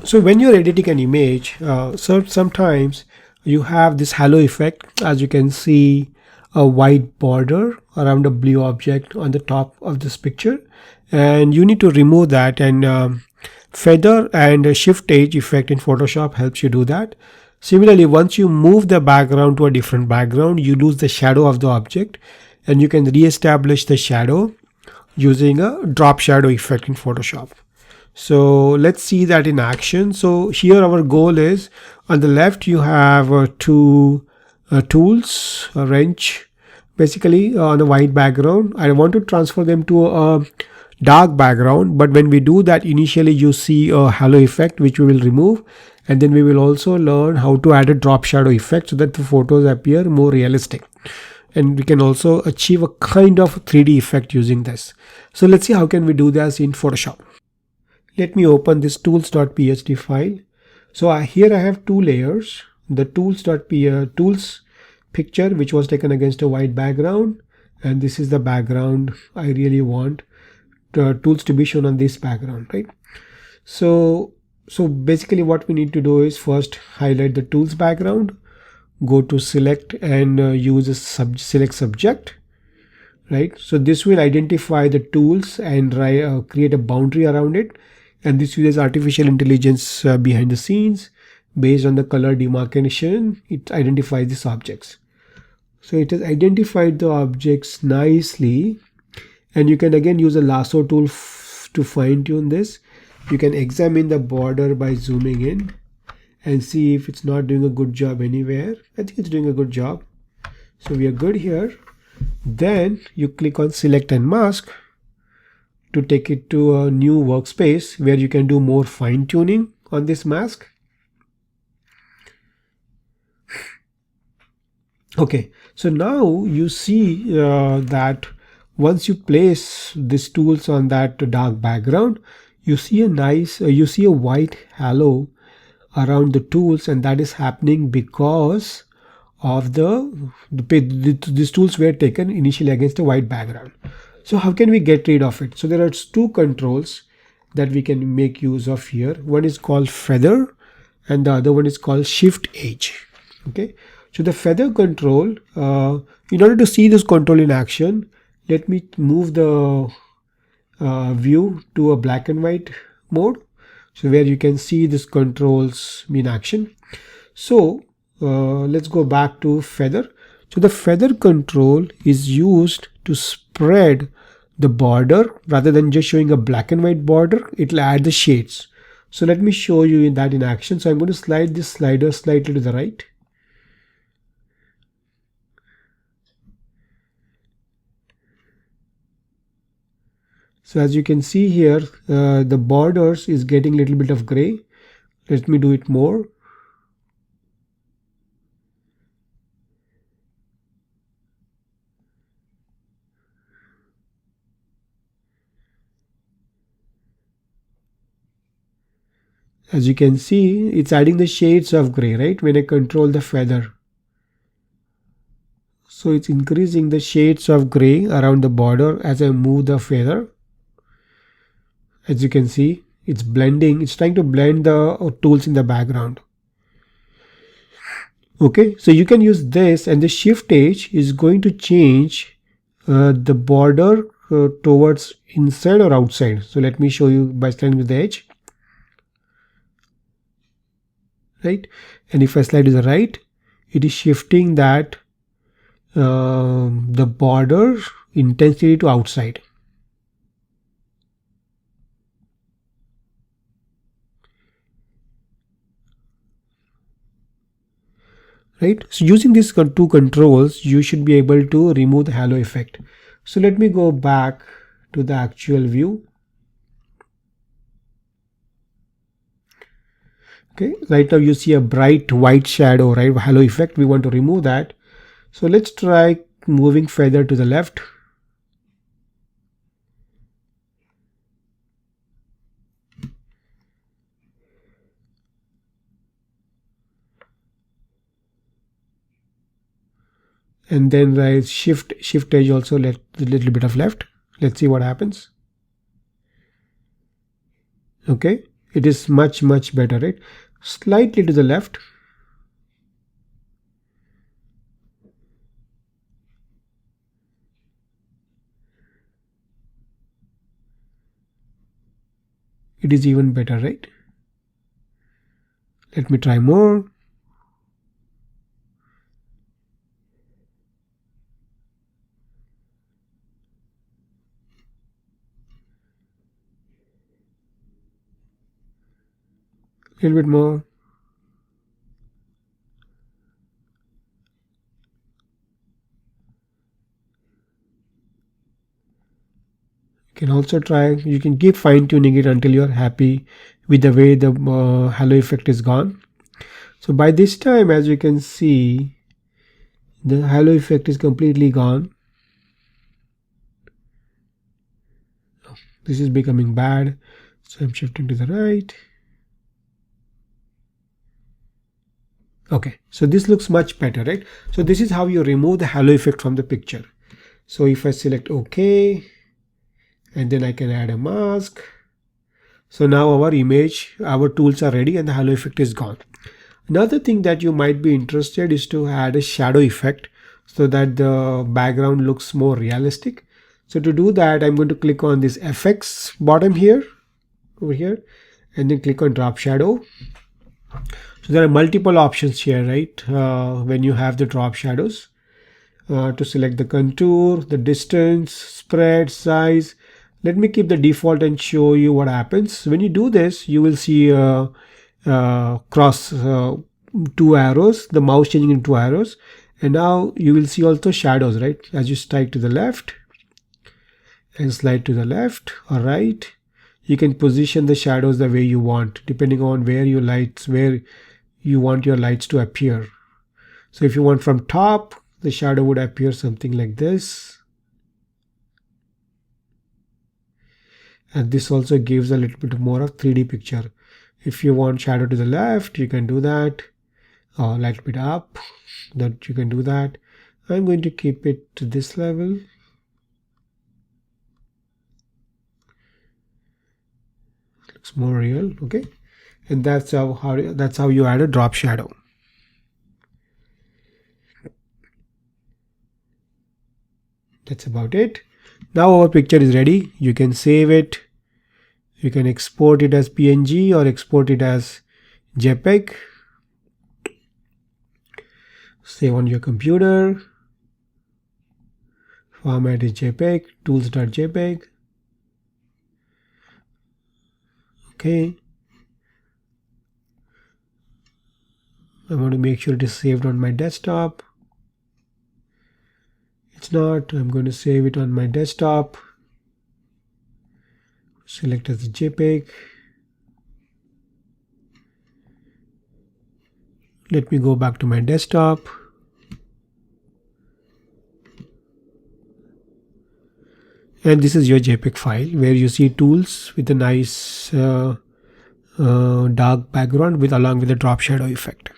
So when you're editing an image, sometimes you have this halo effect. As you can see, a white border around a blue object on the top of this picture, and you need to remove that. And feather and shift edge effect in Photoshop helps you do that. Similarly, once you move the background to a different background, you lose the shadow of the object, and you can re-establish the shadow using a drop shadow effect in Photoshop. So let's see that in action. So here our goal is, on the left you have two tools, a wrench basically on a white background. I want to transfer them to a dark background, but when we do that, initially you see a halo effect which we will remove, and then we will also learn how to add a drop shadow effect so that the photos appear more realistic, and we can also achieve a kind of 3D effect using this. So let's see how can we do this in Photoshop. Let me open this tools.psd file. So here I have two layers, the tools picture which was taken against a white background, and this is the background. I really want the tools to be shown on this background, right? So basically what we need to do is first highlight the tools background, go to select and use a select subject, right? So this will identify the tools and create a boundary around it, and this uses artificial intelligence behind the scenes. Based on the color demarcation, it identifies these objects. So it has identified the objects nicely, and you can again use a lasso tool to fine tune this. You can examine the border by zooming in and see if it's not doing a good job anywhere. I think it's doing a good job, so we are good here. Then you click on select and mask to take it to a new workspace where you can do more fine tuning on this mask. Okay, so now you see that once you place these tools on that dark background, you see a nice, you see a white halo around the tools, and that is happening because of these tools were taken initially against a white background. So how can we get rid of it? So there are two controls that we can make use of here. One is called feather and the other one is called shift edge. Okay, so the feather control, in order to see this control in action, let me move the view to a black and white mode, so where you can see this controls in action. So let's go back to feather. So the feather control is used to spread the border rather than just showing a black and white border. It'll add the shades. So let me show you that in action. So I'm going to slide this slider slightly to the right. So as you can see here, the borders is getting a little bit of gray. Let me do it more. As you can see, it's adding the shades of gray, right? When I control the feather. So it's increasing the shades of gray around the border as I move the feather. As you can see, it's blending, it's trying to blend the tools in the background. Okay, so you can use this, and the shift edge is going to change the border towards inside or outside. So let me show you by sliding with the edge. Right, and if I slide to the right, it is shifting that the border intensity to outside. Right, so using these two controls, you should be able to remove the halo effect. So let me go back to the actual view. Okay, right now you see a bright white shadow, right? Halo effect. We want to remove that. So let's try moving feather to the left. And then right shift edge also, let a little bit of left. Let's see what happens. Okay, It is much better, right? Slightly to the left. It is even better, right? Let me try more. A little bit more. You can also try, you can keep fine tuning it until you're happy with the way the halo effect is gone. So by this time, as you can see, the halo effect is completely gone. This is becoming bad, so I'm shifting to the right. Okay, so this looks much better, right? So this is how you remove the halo effect from the picture. So if I select OK, and then I can add a mask. So now our image, our tools are ready and the halo effect is gone. Another thing that you might be interested is to add a shadow effect so that the background looks more realistic. So to do that, I'm going to click on this FX bottom here, over here, and then click on drop shadow. So there are multiple options here, right? When you have the drop shadows, to select the contour, the distance, spread, size. Let me keep the default and show you what happens. When you do this, you will see cross two arrows, the mouse changing into two arrows. And now you will see also shadows, right? As you slide to the left and slide to the left or right, you can position the shadows the way you want, depending on where you want your lights to appear. So if you want from top, the shadow would appear something like this. And this also gives a little bit more of 3D picture. If you want shadow to the left, you can do that, or a little bit up, that you can do that. I'm going to keep it to this level. Looks more real, okay? And that's how you add a drop shadow. That's about it. Now our picture is ready. You can save it. You can export it as PNG or export it as JPEG. Save on your computer. Format is JPEG, tools.jpg. Okay. I want to make sure it is saved on my desktop. It's not. I'm going to save it on my desktop. Select as a JPEG. Let me go back to my desktop. And this is your JPEG file where you see tools with a nice dark background along with the drop shadow effect.